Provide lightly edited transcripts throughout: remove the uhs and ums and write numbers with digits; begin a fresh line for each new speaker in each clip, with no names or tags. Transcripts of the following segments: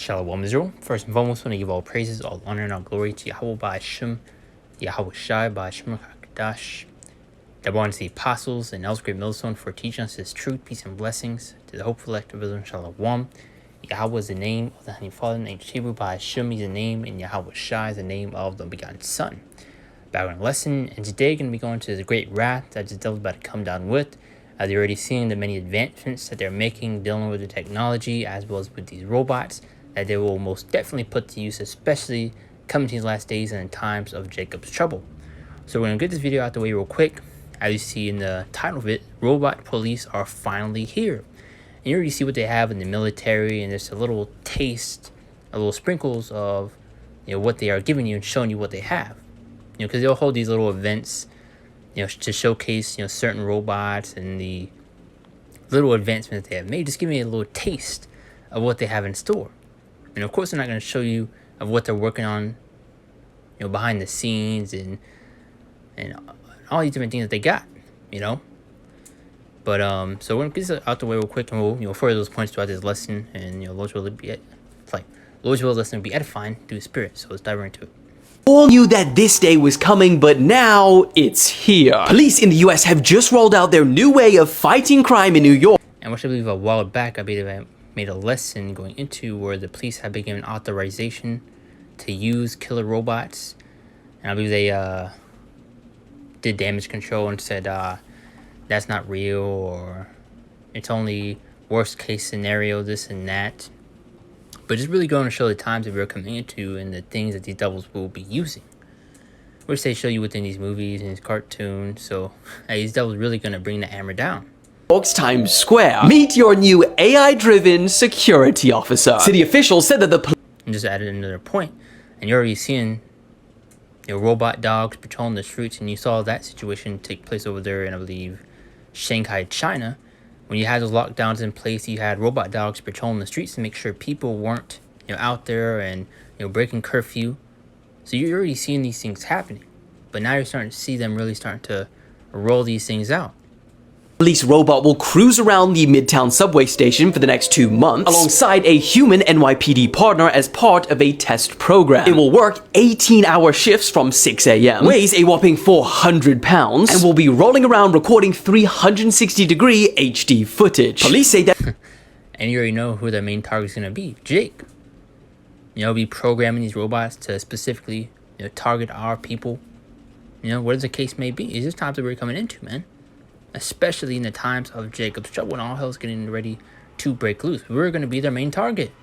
Shalom Israel. First and foremost, I want to give all praises, all honor, and all glory to Yahweh Ba'Shem, Yahweh Shai, Ba'Shem HaKadosh, the one to the apostles, and else great millstone for teaching us his truth, peace, and blessings. To the hopeful elect of Israel, Shalom. Yahweh is the name of the Honey Father, and Hebrew Ba'Shem is the name, and Yahweh Shai is the name of the begotten Son. Background lesson, and today going to be going to the great wrath that the devil is about to come down with. They're already seeing the many advancements that they're making dealing with the technology as well as with these robots that they will most definitely put to use, especially coming to these last days and in times of Jacob's trouble. So we're going to get this video out the way real quick. As you see in the title of it, robot police are finally here. And you already see what they have in the military, and there's a little taste, a little sprinkles of what they are giving you and showing you what they have. Because they'll hold these little events to showcase, certain robots and the little advancements they have made. Just give me a little taste of what they have in store. And of course, I'm not going to show you of what they're working on, behind the scenes and all these different things that they got, But so we're going to get this out the way real quick, and we'll further those points throughout this lesson. And Lord's will lesson will be edifying through the Spirit. So let's dive right into it.
All knew that this day was coming, but now it's here. Police in the US have just rolled out their new way of fighting crime in New York.
And which I believe a while back, I believe I made a lesson going into where the police have been given authorization to use killer robots. And I believe they did damage control and said that's not real, or it's only worst case scenario, this and that. But just really going to show the times that we're coming into and the things that these devils will be using. Which they show you within these movies and these cartoons. So these devils really going to bring the hammer down.
York's Times Square. Meet your new AI-driven security officer. City officials said that the police...
And just added another point. And you're already seeing robot dogs patrolling the streets. And you saw that situation take place over there in, I believe, Shanghai, China. When you had those lockdowns in place, you had robot dogs patrolling the streets to make sure people weren't, out there and, breaking curfew. So you're already seeing these things happening. But now you're starting to see them really starting to roll these things out.
Police robot will cruise around the Midtown subway station for the next 2 months alongside a human NYPD partner as part of a test program. It will work 18-hour shifts from 6 a.m., weighs a whopping 400 pounds, and will be rolling around recording 360-degree HD footage. Police say that...
And you already know who their main target is going to be. Jake. Be programming these robots to specifically target our people. Whatever the case may be. It's just times that we're coming into, man. Especially in the times of Jacob's trouble when all hell's getting ready to break loose. We're going to be their main target.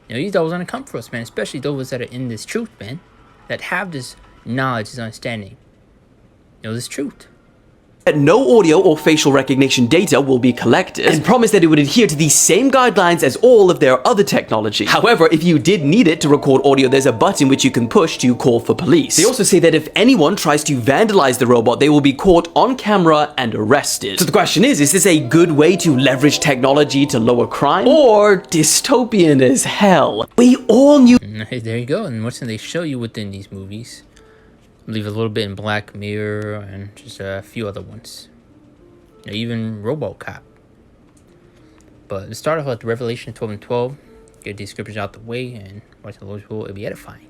These devils are going to come for us, man. Especially those that are in this truth, man. That have this knowledge, this understanding. This truth.
That no audio or facial recognition data will be collected, and promised that it would adhere to the same guidelines as all of their other technology. However, if you did need it to record audio, there's a button which you can push to call for police. They also say that if anyone tries to vandalize the robot, they will be caught on camera and arrested. So the question is this a good way to leverage technology to lower crime, or dystopian as hell? We all knew...
Hey, there you go. And what's they show you within these movies? Leave a little bit in Black Mirror and just a few other ones. Even RoboCop. But let's start off with Revelation 12 and 12. Get these scriptures out the way, and watch the Lord's will be edifying.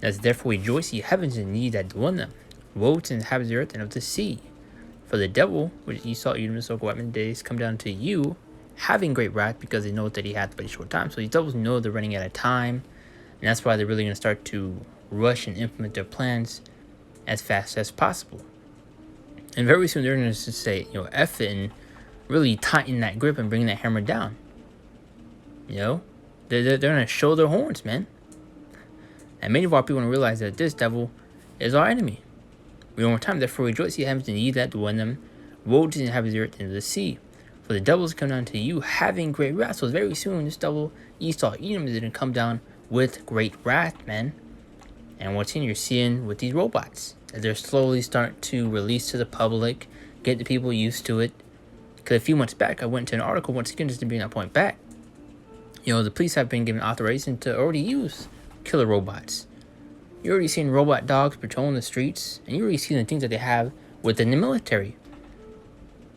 As therefore rejoice ye heavens and ye that dwell in them. Woe to the inhabitants of the earth and of the sea. For the devil, which ye saw even so weapon days, come down to you, having great wrath, because they know that he hath but a short time. So these devils know they're running out of time. And that's why they're really going to start to rush and implement their plans as fast as possible. And very soon they're going to say, F it, and really tighten that grip and bring that hammer down. They're going to show their horns, man. And many of our people don't realize that this devil is our enemy. Read one more time. Therefore rejoice ye heavens and ye that dwell in them. Woe to the inhabitants of the earth and of the sea. For the devils come down to you having great wrath. So very soon this devil, Esau, Edom, is going to come down with great wrath, man. And what's in you're seeing with these robots, that they're slowly starting to release to the public, get the people used to it. Because a few months back, I went to an article, once again, just to bring that point back. The police have been given authorization to already use killer robots. You're already seeing robot dogs patrolling the streets, and you're already seeing the things that they have within the military.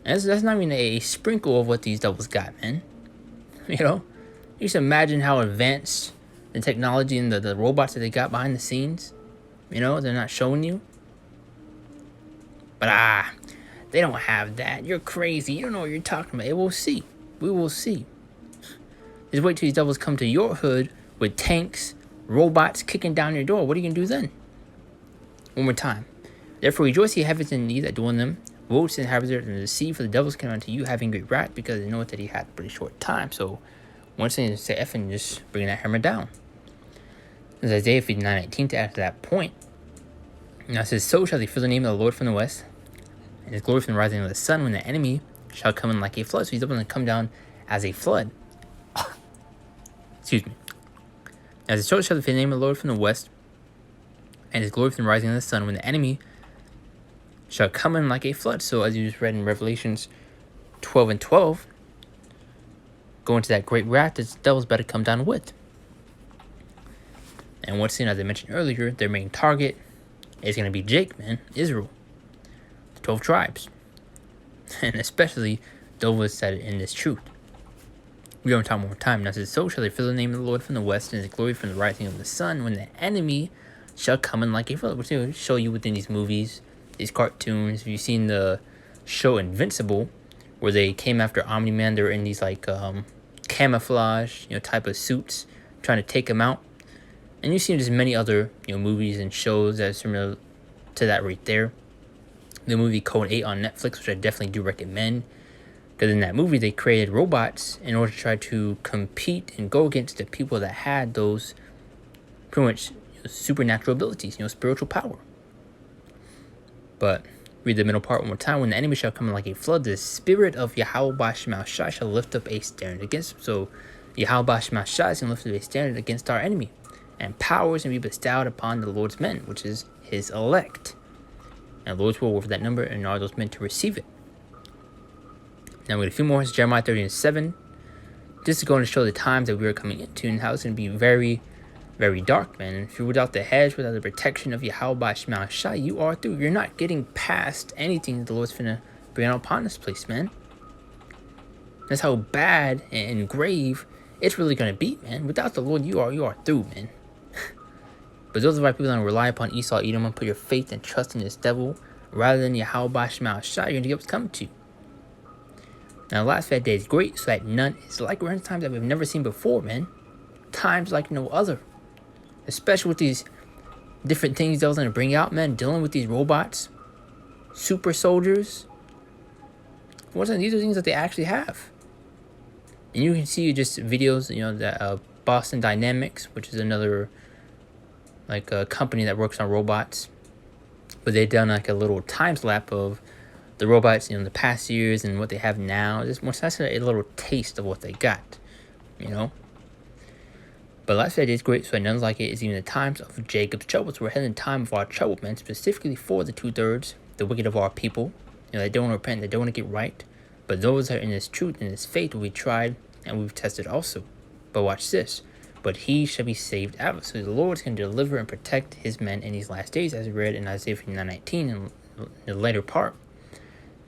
And that's not even a sprinkle of what these devils got, man. You just imagine how advanced the technology and the robots that they got behind the scenes. You know, they're not showing you. But they don't have that. You're crazy. You don't know what you're talking about. We'll see. We will see. Just wait till these devils come to your hood with tanks, robots kicking down your door. What are you going to do then? One more time. Therefore rejoice ye heavens and ye that dwell in them. Woe to the inhabitants of the sea, for the devils came unto you having great wrath, because they know that he had a pretty short time. So once thing is to F and just bring that hammer down. As Isaiah 59:19 to add to that point. Now it says, so shall they fear the name of the Lord from the west, and his glory from the rising of the sun, when the enemy shall come in like a flood. So he's going to come down as a flood. Excuse me. As it shall the name of the Lord from the west, and his glory from the rising of the sun, when the enemy shall come in like a flood. So as you just read in Revelations 12:12, go into that great wrath that the devil's about to come down with. And once again, as I mentioned earlier, their main target is going to be Jake, man, Israel, the 12 tribes, and especially those that are in this truth. We're going to talk more time. Now it says, so shall they fear the name of the Lord from the west, and his glory from the rising of the sun, when the enemy shall come in like a flood. Which they show you within these movies, these cartoons. If you've seen the show Invincible, where they came after Omni-Man, they were in these like camouflage, type of suits, trying to take him out. And you've seen just many other movies and shows that are similar to that right there. The movie Code 8 on Netflix, which I definitely do recommend. Because in that movie, they created robots in order to try to compete and go against the people that had those pretty much supernatural abilities, spiritual power. But read the middle part one more time. When the enemy shall come in like a flood, the spirit of Yahweh Shema Shai shall lift up a standard against him. So Yahweh Shema Shai is going to lift up a standard against our enemy. And powers and be bestowed upon the Lord's men, which is his elect. And the Lord's will for that number, and are those meant to receive it. Now we got a few more. It's Jeremiah 30:7. This is going to show the times that we are coming into and how it's going to be very, very dark, man. And if you're without the hedge, without the protection of Yahweh Shema Shai, you are through. You're not getting past anything that the Lord's finna bring out upon this place, man. That's how bad and grave it's really going to be, man. Without the Lord, you are through, man. But those are the right people that rely upon Esau, Edom, and put your faith and trust in this devil rather than Yahweh Shema Shai, you're going to get what's coming to you. Now, the last 5 days is great, so that none is like we're in times that we've never seen before, man. Times like no other. Especially with these different things that was going to bring out, man. Dealing with these robots, super soldiers. These are things that they actually have. And you can see just videos, that Boston Dynamics, which is another like a company that works on robots, but they've done like a little time lapse of the robots, in the past years and what they have now. Just more that's a little taste of what they got, But last Friday is great, so none's like it is even the times of Jacob's trouble. So we're heading in time of our trouble, man, specifically for the 2/3, the wicked of our people. They don't repent, they don't want to get right. But those that are in this truth and this faith will be tried and we've tested also. But watch this. But he shall be saved out of it. So the Lord is going to deliver and protect his men in these last days, as we read in Isaiah 59:19 in the later part.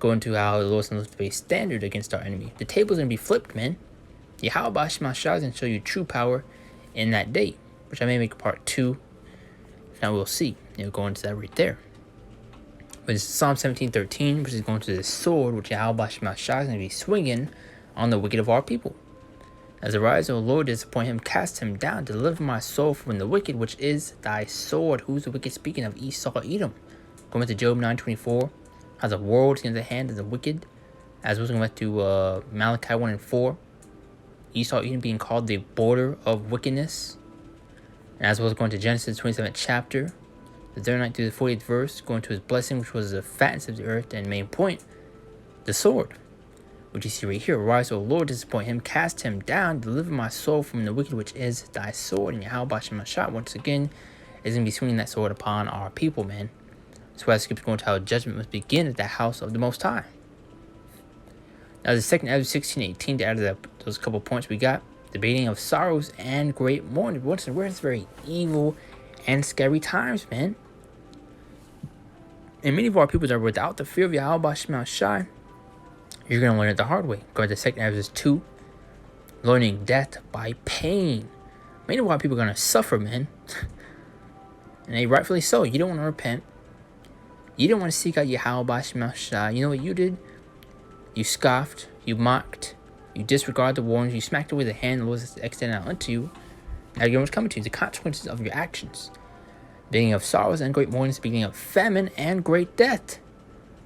Going to how the Lord is going to lift up a standard against our enemy. The table's going to be flipped, man. Yahweh Shema Shai is going to show you true power in that day, which I may make a part 2. Now we'll see. Go into that right there. But it's Psalm 17:13, which is going to the sword, which Yahweh Shema Shai is going to be swinging on the wicked of our people. As arise, O Lord, disappoint him, cast him down, deliver my soul from the wicked, which is thy sword. Who's the wicked? Speaking of Esau, Edom. Going to Job 9:24, how the world is in the hand of the wicked. As we're going back to Malachi 1:4, Esau, Edom being called the border of wickedness. And as well as going to Genesis 27th chapter, the 39th through the 40th verse, going to his blessing, which was the fatness of the earth, and main point, the sword. Which you see right here. Arise, O Lord, disappoint him, cast him down, deliver my soul from the wicked, which is thy sword. And Yahweh Shema Shai, once again, is going to be swinging that sword upon our people, man. That's why the scripture going to how judgment must begin at the house of the Most High. Now, the second Ezra 16:18, to add to those couple points we got, the beginning of sorrows and great mourning. Once and where it's very evil and scary times, man. And many of our people are without the fear of Yahweh Shema Shai. You're going to learn it the hard way. Go to 2 Ezra 2, learning death by pain. Many why people are gonna suffer, man. And they rightfully so. You don't want to repent. You don't want to seek out Yahweh Shema Shai. You know what you did? You scoffed, you mocked, you disregarded the warnings, you smacked away the hand the Lord has extended out unto you. Now you know what's coming to you, the consequences of your actions. Beginning of sorrows and great mournings, the beginning of famine and great death.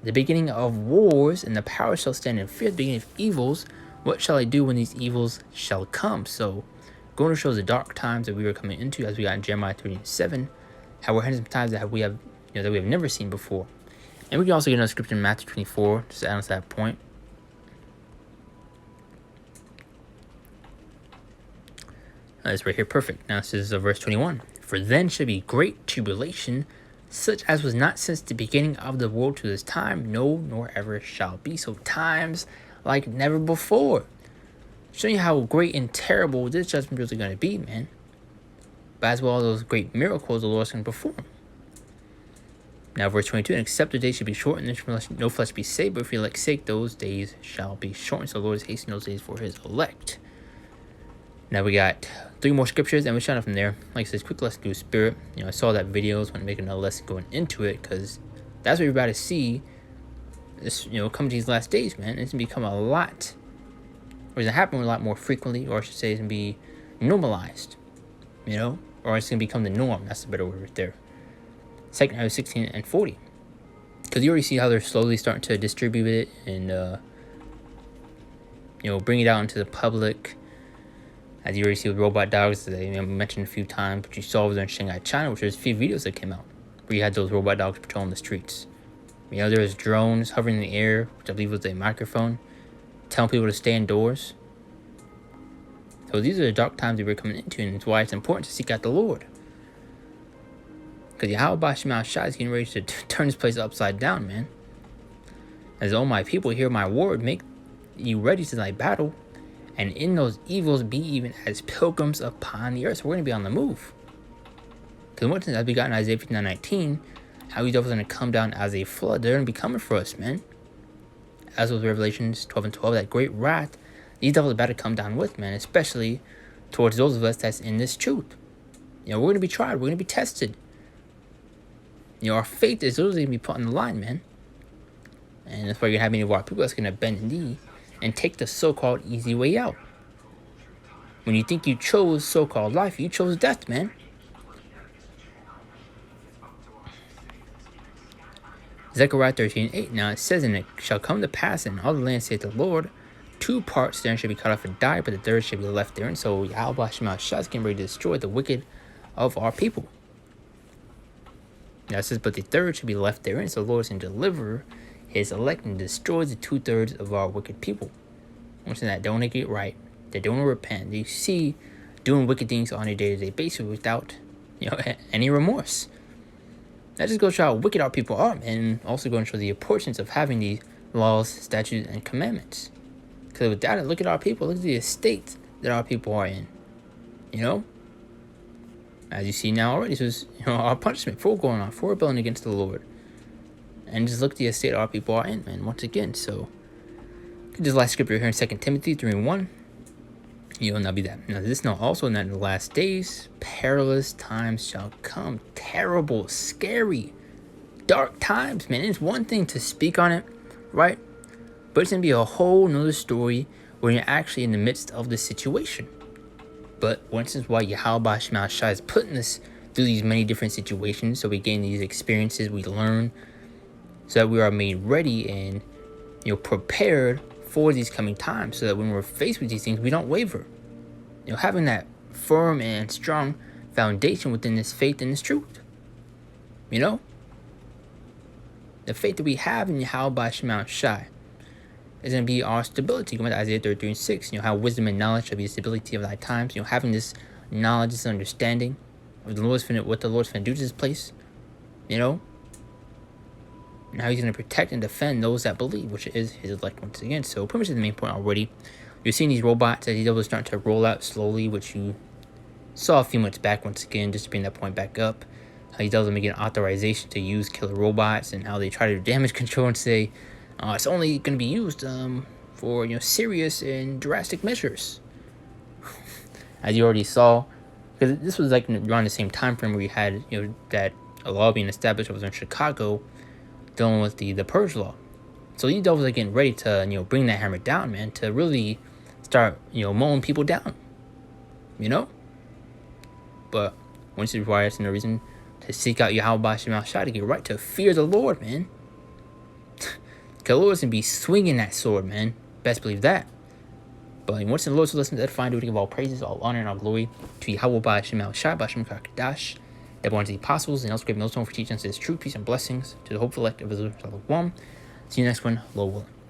The beginning of wars, and the power shall stand in fear, the beginning of evils. What shall I do when these evils shall come? So, going to show the dark times that we were coming into, as we got in Jeremiah 3:7, how we're heading some times that we have never seen before. And we can also get another scripture in Matthew 24, just to add on to that point. It's right here, perfect. Now this is verse 21. For then shall be great tribulation, such as was not since the beginning of the world to this time, no, nor ever shall be. So times like never before. Showing you how great and terrible this judgment is really going to be, man. But as well as those great miracles the Lord's going to perform. Now verse 22, and except the days should be shortened, no flesh be saved, but for your elect's sake, those days shall be shortened. So the Lord is hastening those days for his elect. Now we got 3 more scriptures, and we shut up from there. Like I said, quick lesson through spirit. I saw that video, so I'm making another lesson going into it, because that's what you're about to see. This, come to these last days, man. It's gonna become a lot, or it's gonna happen a lot more frequently, or I should say, it's gonna be normalized. Or it's gonna become the norm. That's the better word right there. 2 Kings 16 and 40, because you already see how they're slowly starting to distribute it and bring it out into the public. As you already see with robot dogs, I mentioned a few times, but you saw over there in Shanghai, China, which there's a few videos that came out where you had those robot dogs patrolling the streets. There was drones hovering in the air, which I believe was a microphone, telling people to stay indoors. So these are the dark times that we're coming into, and it's why it's important to seek out the Lord. Because Yahweh Shema Shai is getting ready to turn this place upside down, man. As all my people hear my word, make you ready to thy battle. And in those evils be even as pilgrims upon the earth. So we're going to be on the move. Because one thing that we got in Isaiah 59:19, how these devils are going to come down as a flood. They're going to be coming for us, man. As with Revelations 12 and 12, that great wrath, these devils are about to come down with, man. Especially towards those of us that's in this truth. We're going to be tried. We're going to be tested. Our faith is literally going to be put on the line, man. And that's why you're going to have many of our people that's going to bend the knee and take the so-called easy way out. When you think you chose so-called life, you chose death, man. Zechariah 13:8. Now it says, and it shall come to pass in all the land, saith the Lord, 2 parts therein shall be cut off and die, but the third shall be left therein. So Yahweh Shema Shai is getting ready to destroy the wicked of our people. Now it says, but the third shall be left therein. So the Lord is going to deliver his elect and destroys the 2/3 of our wicked people. I'm saying that don't get it right. They don't repent. They see doing wicked things on a day-to-day basis without, any remorse. That just goes to show how wicked our people are, and also going to show the importance of having these laws, statutes, and commandments. Because with that, look at our people. Look at the estate that our people are in. As you see now already, this is our punishment for going on, for rebelling against the Lord. And just look at the estate our people are in, man, once again. So, this last scripture here in 2 Timothy 3:1. Now be that. Now this now also that in the last days, perilous times shall come. Terrible, scary, dark times, man. It's one thing to speak on it, right? But it's going to be a whole nother story when you're actually in the midst of the situation. But once is why Yahweh Shema Shai is putting us through these many different situations. So we gain these experiences, we learn, so that we are made ready and prepared for these coming times, so that when we're faced with these things, we don't waver. Having that firm and strong foundation within this faith and this truth. The faith that we have in Yahweh Shema Shai is going to be our stability. Going to Isaiah 33:6, how wisdom and knowledge shall be the stability of thy times. Having this knowledge, this understanding of what the Lord's going to do to this place. And how he's going to protect and defend those that believe, which is his elect once again. So pretty much the main point already. You're seeing these robots that these devils starting to roll out slowly, which you saw a few months back once again, just to bring that point back up. How these devils are making authorization to use killer robots, and how they try to do damage control and say it's only going to be used for serious and drastic measures. as you already saw, because this was like around the same time frame where you had, you know, that a law being established was in Chicago, dealing with the purge law. So these devils are getting ready to, you know, bring that hammer down, man, to really start, you know, mowing people down, you know. But once it requires no reason to seek out Yahweh Shema Shai, to get right to fear the Lord, man. Because the Lord's gonna be swinging that sword, man. Best believe that. But once the Lord to listen to edifying, do we give all praises, all honor, and all glory to Yahweh Shema Shai, Bashem Kakadash, that born to the apostles, and also giving those known for teaching us his true peace and blessings to the hopeful elect of Israel. See you next one, Lord willing.